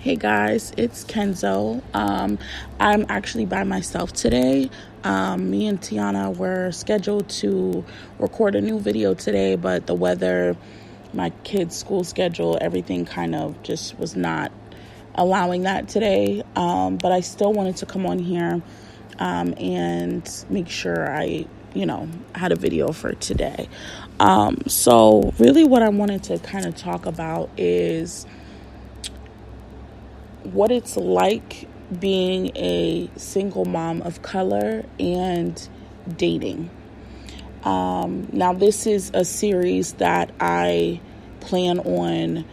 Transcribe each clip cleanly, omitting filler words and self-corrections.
Hey guys, it's Kenzo. I'm actually by myself today. Me and Tiana were scheduled to record a new video today, but the weather, my kids' school schedule, everything kind of just was not allowing that today. But I still wanted to come on here and make sure I had a video for today. So really what I wanted to kind of talk about is what it's like being a single mom of color and dating. Now, this is a series that I plan on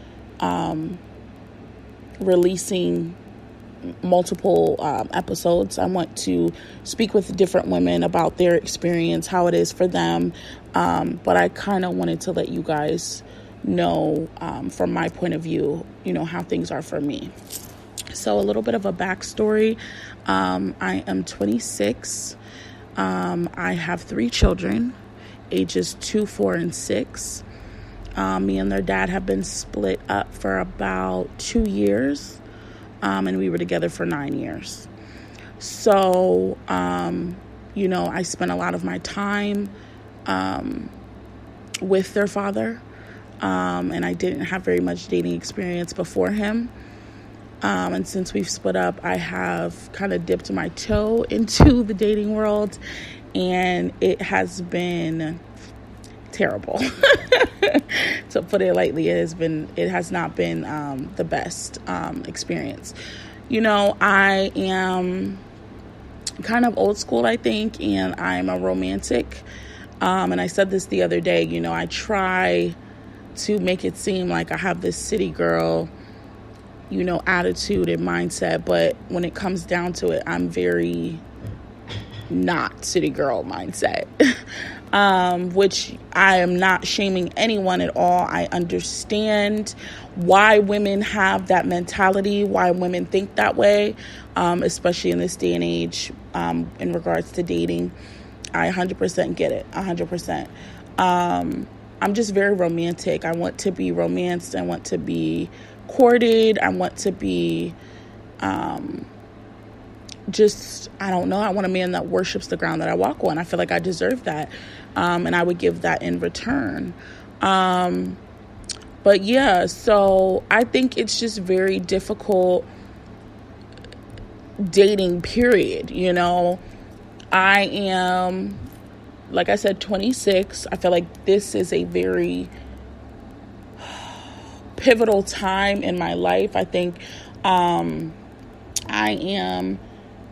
releasing multiple episodes. I want to speak with different women about their experience, how it is for them. But I kind of wanted to let you guys know from my point of view, how things are for me. So a little bit of a backstory. I am 26. I have 3 children, ages 2, 4, and 6. Me and their dad have been split up for about 2 years, and we were together for 9 years. So, I spent a lot of my time with their father, and I didn't have very much dating experience before him. And since we've split up, I have kind of dipped my toe into the dating world, and it has been terrible. To put it lightly, it has not been the best experience. I am kind of old school, I think, and I'm a romantic. And I said this the other day, I try to make it seem like I have this city girl attitude and mindset, but when it comes down to it, I'm very not city girl mindset, which I am not shaming anyone at all. I understand why women have that mentality, why women think that way, especially in this day and age, in regards to dating. I 100% get it, 100%. I'm just very romantic. I want to be romanced. I want to be courted. I want to be I want a man that worships the ground that I walk on. I feel like I deserve that, and I would give that in return. But yeah, so I think it's just very difficult dating, period. I am, like I said, 26. I feel like this is a very pivotal time in my life. I think I am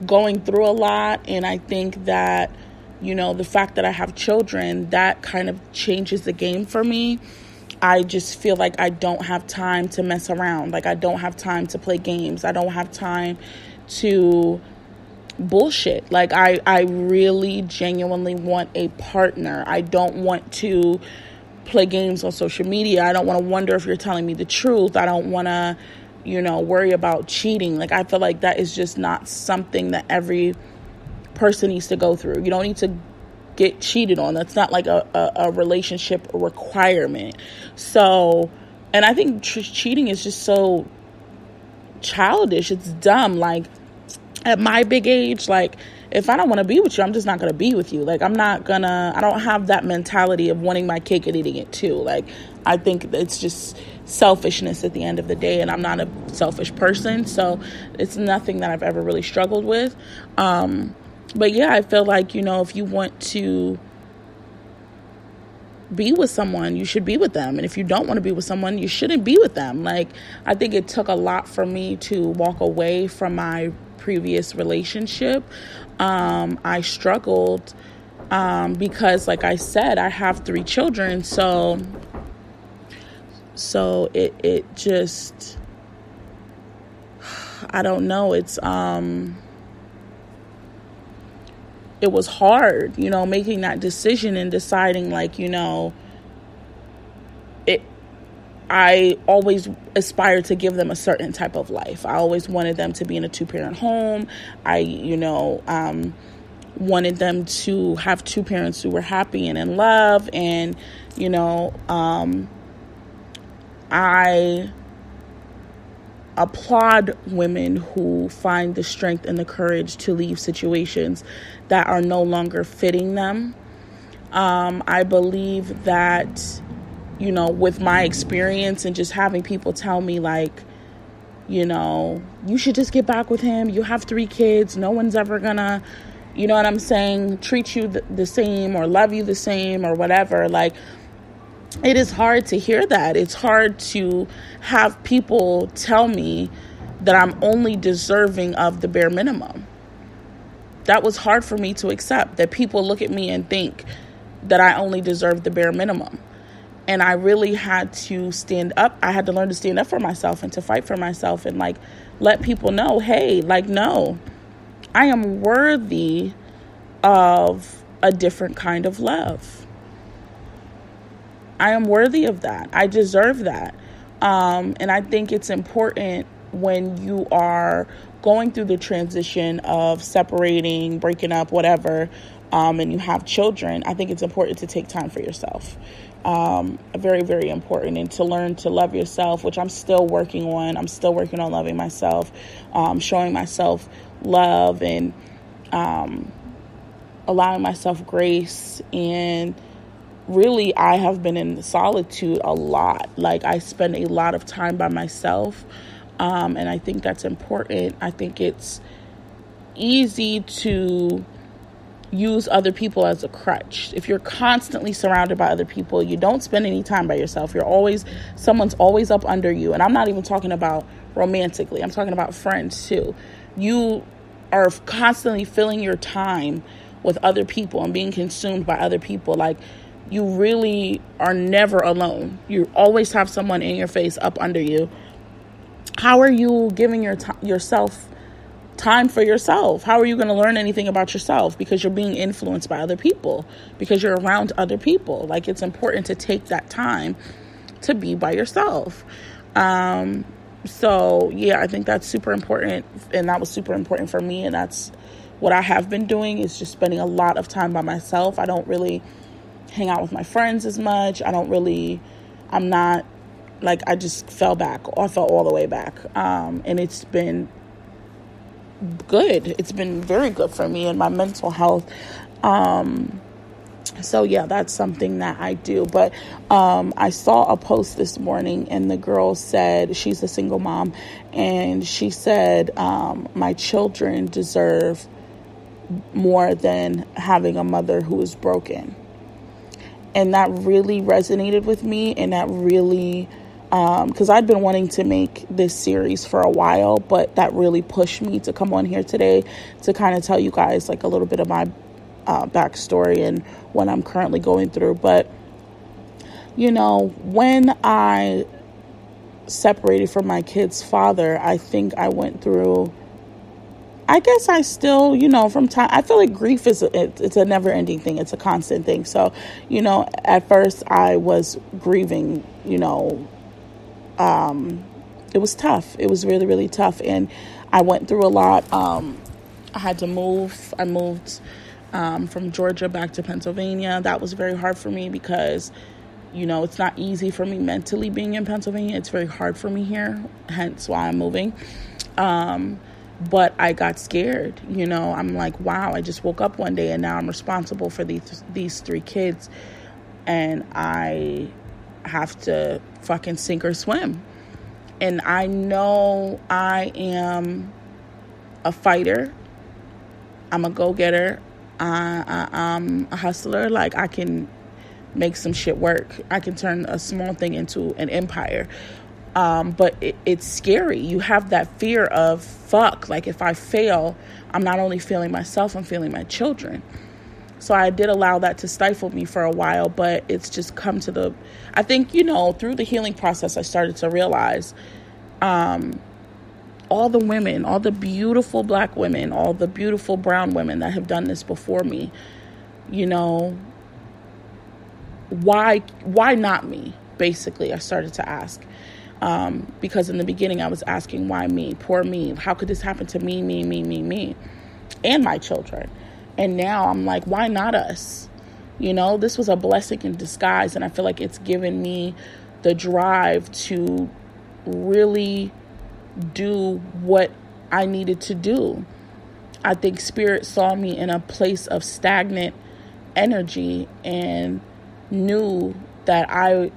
going through a lot, and I think that the fact that I have children, that kind of changes the game for me. I just feel like I don't have time to mess around. Like, I don't have time to play games. I don't have time to bullshit. Like, I really genuinely want a partner. I don't want to play games on social media. I don't want to wonder if you're telling me the truth. I don't want to, worry about cheating. Like, I feel like that is just not something that every person needs to go through. You don't need to get cheated on. That's not like a relationship requirement. So, and I think cheating is just so childish. It's dumb. Like, at my big age, like, if I don't want to be with you, I'm just not going to be with you. Like, I don't have that mentality of wanting my cake and eating it too. Like, I think it's just selfishness at the end of the day, and I'm not a selfish person, so it's nothing that I've ever really struggled with. But yeah, I feel like, if you want to be with someone, you should be with them. And if you don't want to be with someone, you shouldn't be with them. Like, I think it took a lot for me to walk away from my previous relationship. I struggled because, like I said, I have 3 children. So it just, I don't know. It was hard, making that decision and deciding, like, I always aspired to give them a certain type of life. I always wanted them to be in a 2-parent home. I, wanted them to have 2 parents who were happy and in love. And, I applaud women who find the strength and the courage to leave situations that are no longer fitting them. I believe that, you know, with my experience and just having people tell me like, you know, you should just get back with him. You have 3 kids. No one's ever gonna, you know what I'm saying, treat you the same or love you the same or whatever. Like, it is hard to hear that. It's hard to have people tell me that I'm only deserving of the bare minimum. That was hard for me to accept, that people look at me and think that I only deserve the bare minimum. And I really had to stand up. I had to learn to stand up for myself and to fight for myself and like let people know, hey, like, no, I am worthy of a different kind of love. I am worthy of that. I deserve that. And I think it's important when you are going through the transition of separating, breaking up, whatever, and you have children, I think it's important to take time for yourself. Very, very important. And to learn to love yourself, which I'm still working on. I'm still working on loving myself, showing myself love and allowing myself grace. And really, I have been in solitude a lot. Like, I spend a lot of time by myself. And I think that's important. I think it's easy to use other people as a crutch. If you're constantly surrounded by other people, you don't spend any time by yourself. Someone's always up under you. And I'm not even talking about romantically. I'm talking about friends too. You are constantly filling your time with other people and being consumed by other people. Like, you really are never alone. You always have someone in your face up under you. How are you giving yourself time for yourself? How are you going to learn anything about yourself? Because you're being influenced by other people, because you're around other people. Like, it's important to take that time to be by yourself. So yeah, I think that's super important. And that was super important for me. And that's what I have been doing, is just spending a lot of time by myself. I don't really hang out with my friends as much. I just fell back. I fell all the way back. And it's been good. It's been very good for me and my mental health. So yeah, that's something that I do. But I saw a post this morning, and the girl said, she's a single mom, and she said, my children deserve more than having a mother who is broken. And that really resonated with me, and that really, because I'd been wanting to make this series for a while, but that really pushed me to come on here today to kind of tell you guys like a little bit of my backstory and what I'm currently going through. But, you know, when I separated from my kid's father, I think I went through, I guess I still, you know, from time, I feel like grief it's a never ending thing. It's a constant thing. So, you know, at first I was grieving, you know, it was tough. It was really, really tough. And I went through a lot. I had to move. I moved from Georgia back to Pennsylvania. That was very hard for me because, you know, it's not easy for me mentally being in Pennsylvania. It's very hard for me here, hence why I'm moving. But I got scared. You know, I'm like, wow, I just woke up one day and now I'm responsible for these 3 kids, and I have to fucking sink or swim. And I know I am a fighter. I'm a go-getter. I'm a hustler. Like, I can make some shit work. I can turn a small thing into an empire. But it's scary. You have that fear of, fuck, like if I fail, I'm not only failing myself, I'm failing my children. So I did allow that to stifle me for a while, but it's just come to I think, you know, through the healing process, I started to realize, all the women, all the beautiful Black women, all the beautiful brown women that have done this before me, you know, why not me? Basically, I started to ask. Because in the beginning I was asking, why me? Poor me. How could this happen to me, and my children? And now I'm like, why not us? You know, this was a blessing in disguise. And I feel like it's given me the drive to really do what I needed to do. I think Spirit saw me in a place of stagnant energy and knew that I'm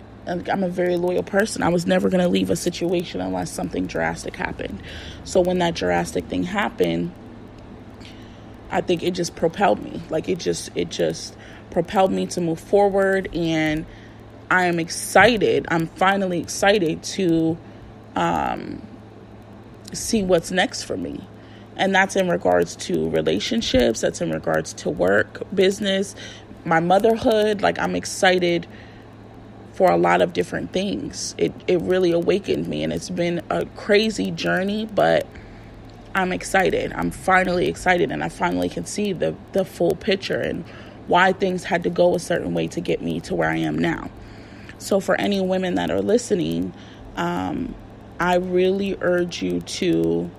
a very loyal person. I was never going to leave a situation unless something drastic happened. So when that drastic thing happened, I think it just propelled me. Like it just propelled me to move forward, and I am excited. I'm finally excited to see what's next for me. And that's in regards to relationships, that's in regards to work, business, my motherhood. Like I'm excited for a lot of different things. It really awakened me, and it's been a crazy journey, but I'm excited. I'm finally excited, and I finally can see the full picture and why things had to go a certain way to get me to where I am now. So for any women that are listening, I really urge you to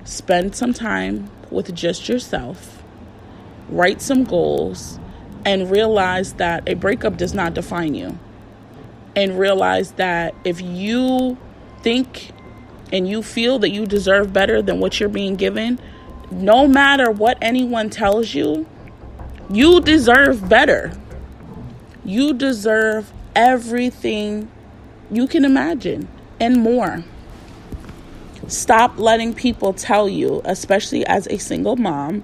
spend some time with just yourself, write some goals, and realize that a breakup does not define you. And realize that if you think and you feel that you deserve better than what you're being given, no matter what anyone tells you, you deserve better. You deserve everything you can imagine and more. Stop letting people tell you, especially as a single mom,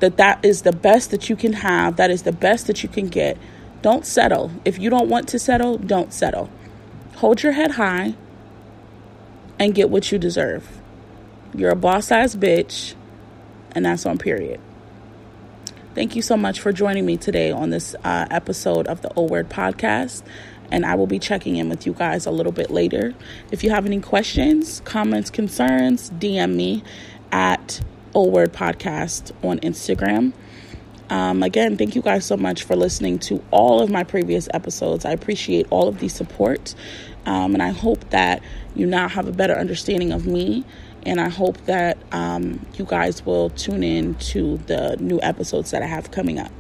that is the best that you can have, that is the best that you can get. Don't settle. If you don't want to settle, don't settle. Hold your head high and get what you deserve. You're a boss-ass bitch, and that's on period. Thank you so much for joining me today on this episode of the O Word podcast. And I will be checking in with you guys a little bit later. If you have any questions, comments, concerns, DM me at O Word Podcast on Instagram. Again, thank you guys so much for listening to all of my previous episodes. I appreciate all of the support. And I hope that you now have a better understanding of me. And I hope that you guys will tune in to the new episodes that I have coming up.